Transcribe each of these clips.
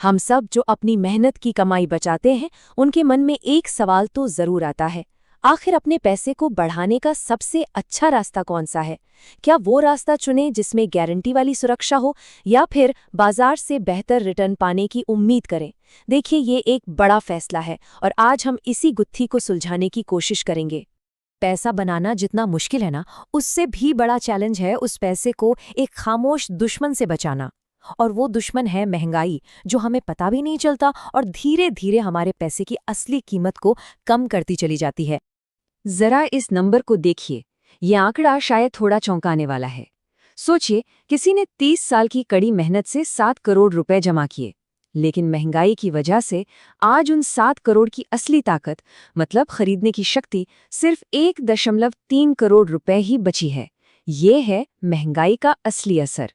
हम सब जो अपनी मेहनत की कमाई बचाते हैं, उनके मन में एक सवाल तो जरूर आता है, आखिर अपने पैसे को बढ़ाने का सबसे अच्छा रास्ता कौन सा है? क्या वो रास्ता चुनें जिसमें गारंटी वाली सुरक्षा हो, या फिर बाजार से बेहतर रिटर्न पाने की उम्मीद करें? देखिए, ये एक बड़ा फैसला है और आज हम इसी गुत्थी को सुलझाने की कोशिश करेंगे। पैसा बनाना जितना मुश्किल है ना, उससे भी बड़ा चैलेंज है उस पैसे को एक खामोश दुश्मन से बचाना। और वो दुश्मन है महंगाई, जो हमें पता भी नहीं चलता और धीरे धीरे हमारे पैसे की असली कीमत को कम करती चली जाती है। जरा इस नंबर को देखिए, ये आंकड़ा शायद थोड़ा चौंकाने वाला है। सोचिए, किसी ने 30 साल की कड़ी मेहनत से 7 करोड़ रुपए जमा किए, लेकिन महंगाई की वजह से आज उन 7 करोड़ की असली ताकत, मतलब खरीदने की शक्ति, सिर्फ 1.3 करोड़ रुपए ही बची है। ये है महंगाई का असली असर।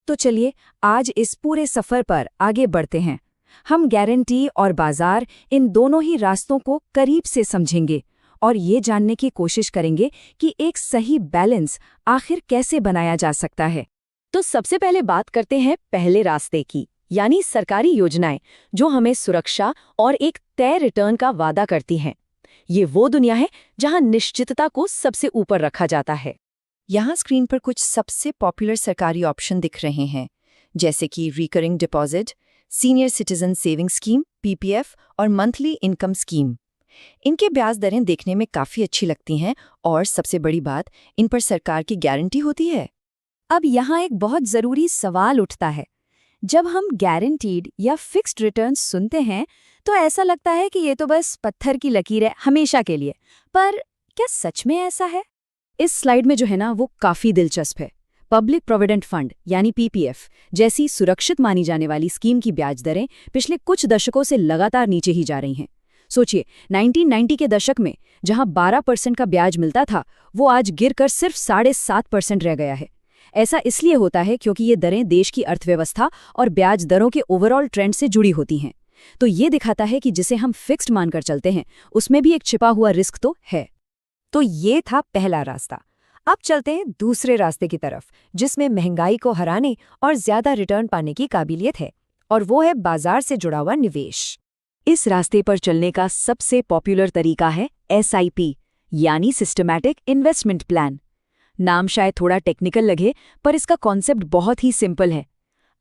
तो चलिए आज इस पूरे सफर पर आगे बढ़ते हैं। हम गारंटी और बाजार, इन दोनों ही रास्तों को करीब से समझेंगे और ये जानने की कोशिश करेंगे कि एक सही बैलेंस आखिर कैसे बनाया जा सकता है। तो सबसे पहले बात करते हैं पहले रास्ते की, यानी सरकारी योजनाएं जो हमें सुरक्षा और एक तय रिटर्न का वादा करती हैं। ये वो दुनिया है जहां निश्चितता को सबसे ऊपर रखा जाता है। यहाँ स्क्रीन पर कुछ सबसे पॉपुलर सरकारी ऑप्शन दिख रहे हैं, जैसे कि recurring deposit, senior citizen saving scheme (PPF) और मंथली इनकम स्कीम। इनके ब्याज दरें देखने में काफ़ी अच्छी लगती हैं और सबसे बड़ी बात, इन पर सरकार की गारंटी होती है। अब यहाँ एक बहुत ज़रूरी सवाल उठता है। जब हम गारंटीड या फिक्स्ड रिटर्न सुनते हैं तो ऐसा लगता है कि ये तो बस पत्थर की लकीर है हमेशा के लिए। पर क्या सच में ऐसा है? इस स्लाइड में जो है ना, वो काफ़ी दिलचस्प है। पब्लिक प्रोविडेंट फंड यानी पीपीएफ जैसी सुरक्षित मानी जाने वाली स्कीम की ब्याज दरें पिछले कुछ दशकों से लगातार नीचे ही जा रही हैं। सोचिए, 1990 के दशक में जहां 12% का ब्याज मिलता था, वो आज गिरकर सिर्फ 7.5% रह गया है। ऐसा इसलिए होता है क्योंकि ये दरें देश की अर्थव्यवस्था और ब्याज दरों के ओवरऑल ट्रेंड से जुड़ी होती हैं। तो ये दिखाता है कि जिसे हम फिक्स्ड मानकर चलते हैं, उसमें भी एक छिपा हुआ रिस्क तो है। तो ये था पहला रास्ता। अब चलते हैं दूसरे रास्ते की तरफ, जिसमें महंगाई को हराने और ज्यादा रिटर्न पाने की काबिलियत है, और वो है बाजार से जुड़ा हुआ निवेश। इस रास्ते पर चलने का सबसे पॉपुलर तरीका है SIP, यानी सिस्टमैटिक इन्वेस्टमेंट प्लान। नाम शायद थोड़ा टेक्निकल लगे, पर इसका कॉन्सेप्ट बहुत ही सिंपल है।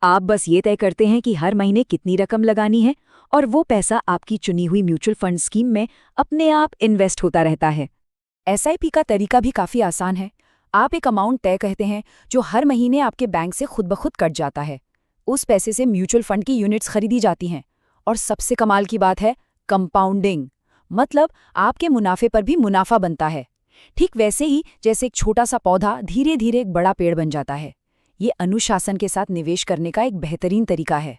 आप बस ये तय करते हैं कि हर महीने कितनी रकम लगानी है, और वो पैसा आपकी चुनी हुई म्यूचुअल फंड स्कीम में अपने आप इन्वेस्ट होता रहता है। SIP का तरीका भी काफ़ी आसान है। आप एक अमाउंट तय कहते हैं जो हर महीने आपके बैंक से खुद ब खुद कट जाता है। उस पैसे से म्यूचुअल फंड की यूनिट्स खरीदी जाती हैं। और सबसे कमाल की बात है कंपाउंडिंग, मतलब आपके मुनाफे पर भी मुनाफा बनता है। ठीक वैसे ही जैसे एक छोटा सा पौधा धीरे धीरे एक बड़ा पेड़ बन जाता है। ये अनुशासन के साथ निवेश करने का एक बेहतरीन तरीका है।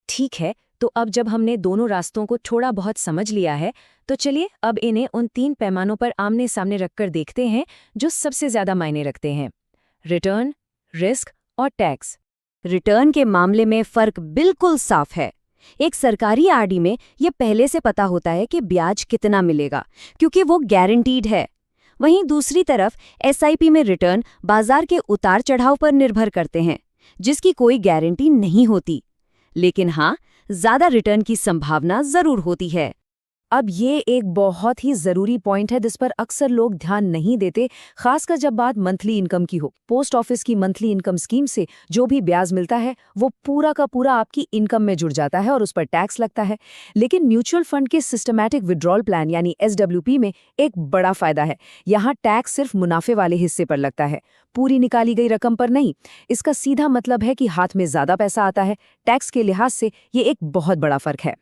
ठीक है, तो अब जब हमने दोनों रास्तों को थोड़ा बहुत समझ लिया है, तो चलिए अब इन्हें उन 3 पैमानों पर आमने सामने रखकर देखते हैं जो सबसे ज्यादा मायने रखते हैं: रिटर्न, रिस्क और टैक्स। रिटर्न के मामले में फर्क बिल्कुल साफ है। एक सरकारी आरडी में ये पहले से पता होता है कि ब्याज कितना मिलेगा, क्योंकि वो गारंटीड है। वहीं दूसरी तरफ SIP में रिटर्न बाजार के उतार चढ़ाव पर निर्भर करते हैं, जिसकी कोई गारंटी नहीं होती। लेकिन हाँ, ज्यादा रिटर्न की संभावना जरूर होती है। अब ये एक बहुत ही ज़रूरी पॉइंट है जिस पर अक्सर लोग ध्यान नहीं देते, खासकर जब बात मंथली इनकम की हो। पोस्ट ऑफिस की मंथली इनकम स्कीम से जो भी ब्याज मिलता है, वो पूरा का पूरा आपकी इनकम में जुड़ जाता है और उस पर टैक्स लगता है। लेकिन म्यूचुअल फंड के सिस्टमैटिक विड्रॉल प्लान यानी SWP में एक बड़ा फायदा है। यहाँ टैक्स सिर्फ मुनाफे वाले हिस्से पर लगता है, पूरी निकाली गई रकम पर नहीं। इसका सीधा मतलब है कि हाथ में ज़्यादा पैसा आता है। टैक्स के लिहाज से ये एक बहुत बड़ा फर्क है।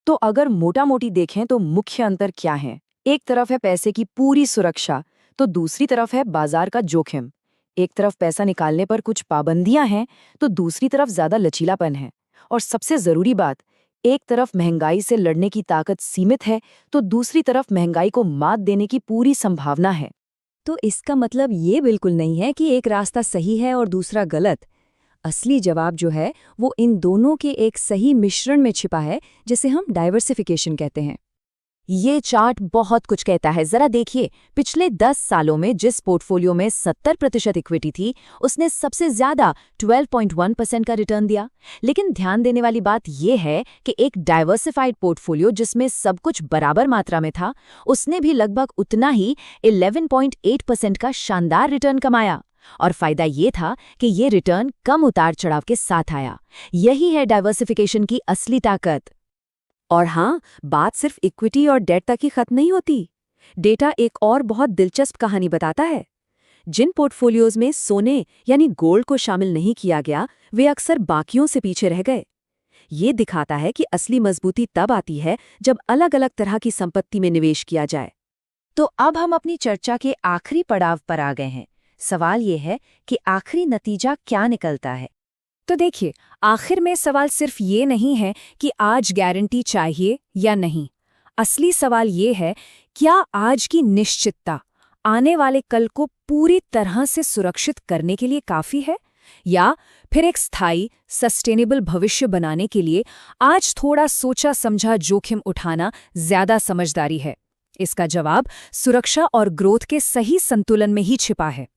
तो अगर मोटा मोटी देखें तो मुख्य अंतर क्या है? एक तरफ है पैसे की पूरी सुरक्षा, तो दूसरी तरफ है बाजार का जोखिम। एक तरफ पैसा निकालने पर कुछ पाबंदियां हैं, तो दूसरी तरफ ज्यादा लचीलापन है। और सबसे जरूरी बात, एक तरफ महंगाई से लड़ने की ताकत सीमित है, तो दूसरी तरफ महंगाई को मात देने की पूरी संभावना है। तो इसका मतलब ये बिल्कुल नहीं है कि एक रास्ता सही है और दूसरा गलत। असली जवाब जो है वो इन दोनों के एक सही मिश्रण में छिपा है, जिसे हम डाइवर्सिफिकेशन कहते हैं। ये चार्ट बहुत कुछ कहता है, जरा देखिए। पिछले 10 सालों में जिस पोर्टफोलियो में 70% इक्विटी थी, उसने सबसे ज्यादा 12.1% का रिटर्न दिया। लेकिन ध्यान देने वाली बात यह है कि एक डाइवर्सिफाइड पोर्टफोलियो जिसमें सब कुछ बराबर मात्रा में था, उसने भी लगभग उतना ही 11.8% का शानदार रिटर्न कमाया। और फायदा ये था कि ये रिटर्न कम उतार चढ़ाव के साथ आया। यही है डाइवर्सिफिकेशन की असली ताकत। और हाँ, बात सिर्फ इक्विटी और डेट तक ही खत्म नहीं होती। डेटा एक और बहुत दिलचस्प कहानी बताता है। जिन पोर्टफोलियोज में सोने यानी गोल्ड को शामिल नहीं किया गया, वे अक्सर बाकियों से पीछे रह गए। ये दिखाता है कि असली मजबूती तब आती है जब अलग अलग तरह की संपत्ति में निवेश किया जाए। तो अब हम अपनी चर्चा के आखिरी पड़ाव पर आ गए हैं। सवाल ये है कि आखिरी नतीजा क्या निकलता है। तो देखिए, आखिर में सवाल सिर्फ ये नहीं है कि आज गारंटी चाहिए या नहीं। असली सवाल ये है, क्या आज की निश्चितता आने वाले कल को पूरी तरह से सुरक्षित करने के लिए काफ़ी है, या फिर एक स्थायी सस्टेनेबल भविष्य बनाने के लिए आज थोड़ा सोचा समझा जोखिम उठाना ज़्यादा समझदारी है। इसका जवाब सुरक्षा और ग्रोथ के सही संतुलन में ही छिपा है।